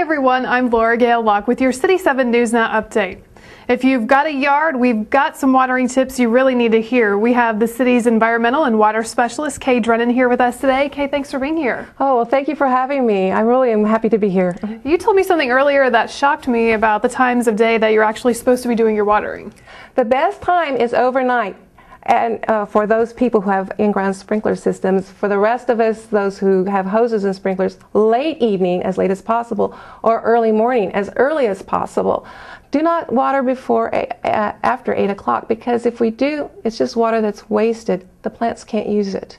everyone, I'm Laura Gale Locke with your City 7 News Now update. If you've got a yard, we've got some watering tips you really need to hear. We have the city's environmental and water specialist, Kay Drennan, here with us today. Kay, thanks for being here. Oh, well, thank you for having me. I really am happy to be here. You told me something earlier that shocked me about the times of day that you're actually supposed to be doing your watering. The best time is overnight. And for those people who have in-ground sprinkler systems, for the rest of us, those who have hoses and sprinklers, late evening as late as possible, or early morning as early as possible. Do not water before after 8 o'clock, because if we do, it's just water that's wasted. The plants can't use it.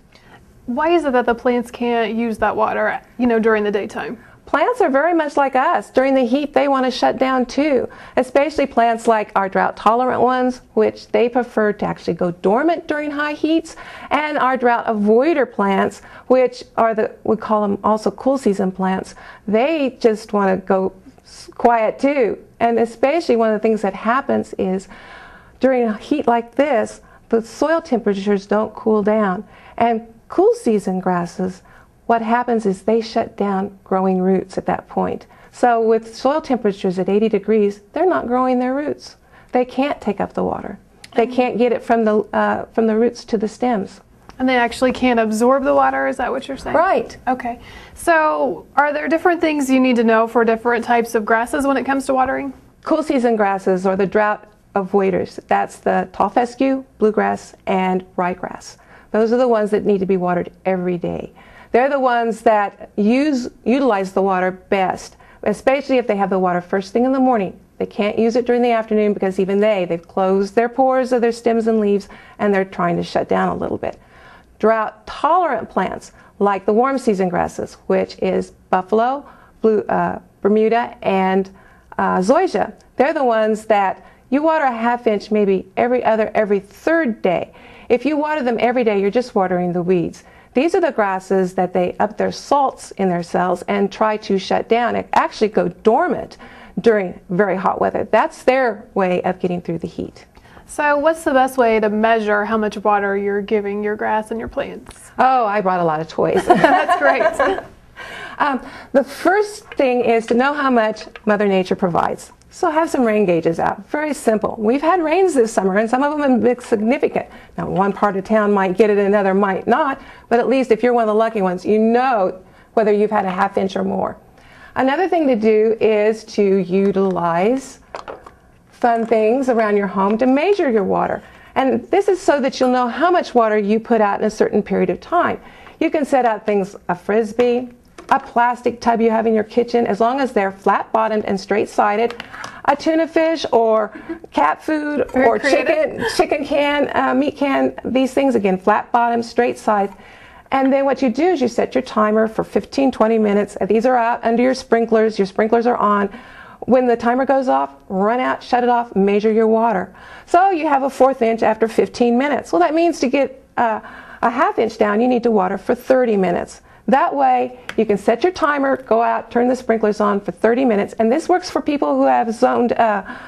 Why is it that the plants can't use that water, during the daytime? Plants are very much like us. During the heat, they want to shut down too, especially plants like our drought-tolerant ones, which they prefer to actually go dormant during high heats, and our drought avoider plants, which are we call them also cool season plants. They just want to go quiet too. And especially one of the things that happens is during a heat like this, the soil temperatures don't cool down. And cool season grasses, what happens is they shut down growing roots at that point. So with soil temperatures at 80 degrees, they're not growing their roots. They can't take up the water. They can't get it from the roots to the stems. And they actually can't absorb the water, is that what you're saying? Right. Okay. So are there different things you need to know for different types of grasses when it comes to watering? Cool season grasses or the drought avoiders. That's the tall fescue, bluegrass, and ryegrass. Those are the ones that need to be watered every day. They're the ones that utilize the water best, especially if they have the water first thing in the morning. They can't use it during the afternoon because even they've closed their pores of their stems and leaves, and they're trying to shut down a little bit. Drought-tolerant plants, like the warm season grasses, which is buffalo, Bermuda, and zoysia. They're the ones that you water a ½ inch maybe every third day. If you water them every day, you're just watering the weeds. These are the grasses that they up their salts in their cells and try to shut down and actually go dormant during very hot weather. That's their way of getting through the heat. So what's the best way to measure how much water you're giving your grass and your plants? Oh, I brought a lot of toys. That's great. The first thing is to know how much Mother Nature provides. So have some rain gauges out. Very simple. We've had rains this summer, and some of them have been significant. Now, one part of town might get it, another might not, but at least if you're one of the lucky ones, you know whether you've had a ½ inch or more. Another thing to do is to utilize fun things around your home to measure your water. And this is so that you'll know how much water you put out in a certain period of time. You can set out things, a Frisbee, a plastic tub you have in your kitchen, as long as they're flat-bottomed and straight-sided, a tuna fish or cat food or chicken can, meat can, these things, again, flat-bottomed, straight-side. And then what you do is you set your timer for 15-20 minutes. These are out under your sprinklers are on. When the timer goes off, run out, shut it off, measure your water. So you have a ½ inch after 15 minutes. Well, that means to get a ½ inch down, you need to water for 30 minutes. That way, you can set your timer, go out, turn the sprinklers on for 30 minutes, and this works for people who have zoned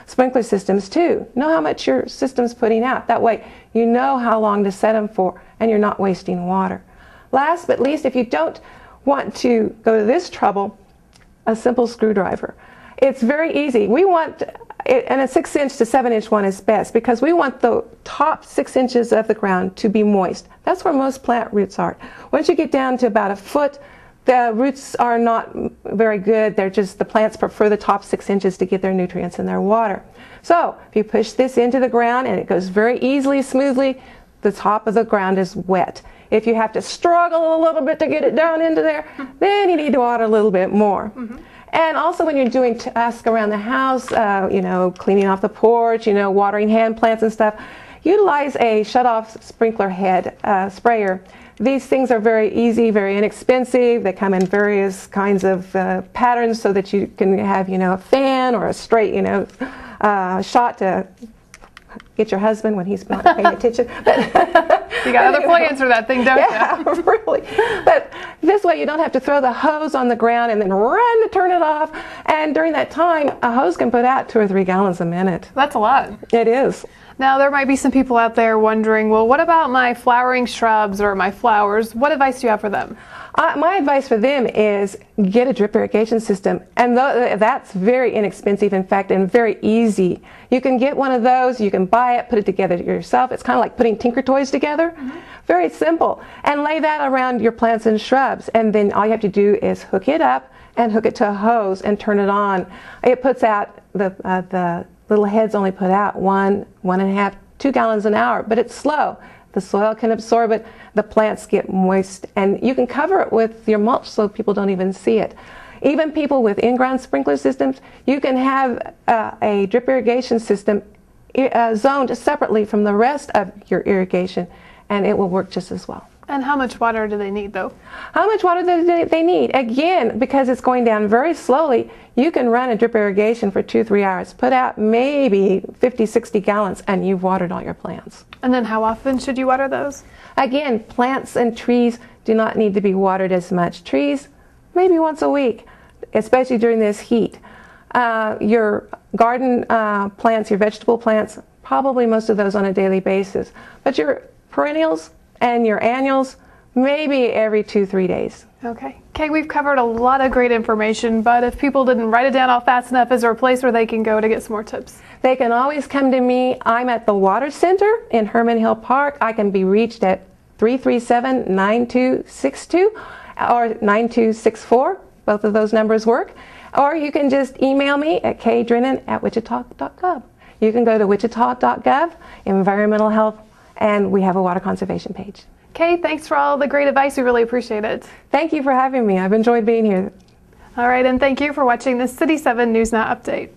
sprinkler systems too. Know how much your system's putting out. That way, you know how long to set them for, and you're not wasting water. Last but least, if you don't want to go to this trouble, a simple screwdriver. It's very easy. We want, and a 6-inch to 7-inch one is best, because we want the top 6 inches of the ground to be moist. That's where most plant roots are. Once you get down to about a foot, the roots are not very good. The plants prefer the top 6 inches to get their nutrients and their water. So if you push this into the ground and it goes very easily, smoothly, the top of the ground is wet. If you have to struggle a little bit to get it down into there, then you need to water a little bit more. And also when you're doing tasks around the house, cleaning off the porch, watering hand plants and stuff, utilize a shut-off sprinkler head sprayer. These things are very easy, very inexpensive. They come in various kinds of patterns so that you can have, a fan or a straight, shot to get your husband when he's not paying attention. You got other plans for that thing, don't you? Yeah, really. But this way you don't have to throw the hose on the ground and then run to turn it off. And during that time, a hose can put out 2 or 3 gallons a minute. That's a lot. It is. Now, there might be some people out there wondering, well, what about my flowering shrubs or my flowers? What advice do you have for them? My advice for them is get a drip irrigation system, and that's very inexpensive, in fact, and very easy. You can get one of those, you can buy it, put it together yourself. It's kind of like putting Tinker Toys together. Very simple. And lay that around your plants and shrubs, and then all you have to do is hook it up and hook it to a hose and turn it on. It puts out, the little heads only put out 1.5, 2 gallons an hour, but it's slow. The soil can absorb it, the plants get moist, and you can cover it with your mulch so people don't even see it. Even people with in-ground sprinkler systems, you can have a drip irrigation system zoned separately from the rest of your irrigation, and it will work just as well. And how much water do they need, though? How much water do they need? Again, because it's going down very slowly, you can run a drip irrigation for 2-3 hours, put out maybe 50-60 gallons, and you've watered all your plants. And then how often should you water those? Again, plants and trees do not need to be watered as much. Trees, maybe once a week, especially during this heat. Your garden plants, your vegetable plants, probably most of those on a daily basis. But your perennials and your annuals, maybe every 2-3 days. Okay. Kay, we've covered a lot of great information, but if people didn't write it down all fast enough, is there a place where they can go to get some more tips? They can always come to me. I'm at the Water Center in Herman Hill Park. I can be reached at 337-9262 or 9264. Both of those numbers work. Or you can just email me at kdrennan@wichita.gov. You can go to wichita.gov, environmental health, and we have a water conservation page. Kay, thanks for all the great advice. We really appreciate it. Thank you for having me. I've enjoyed being here. All right, and thank you for watching this City 7 News Now update.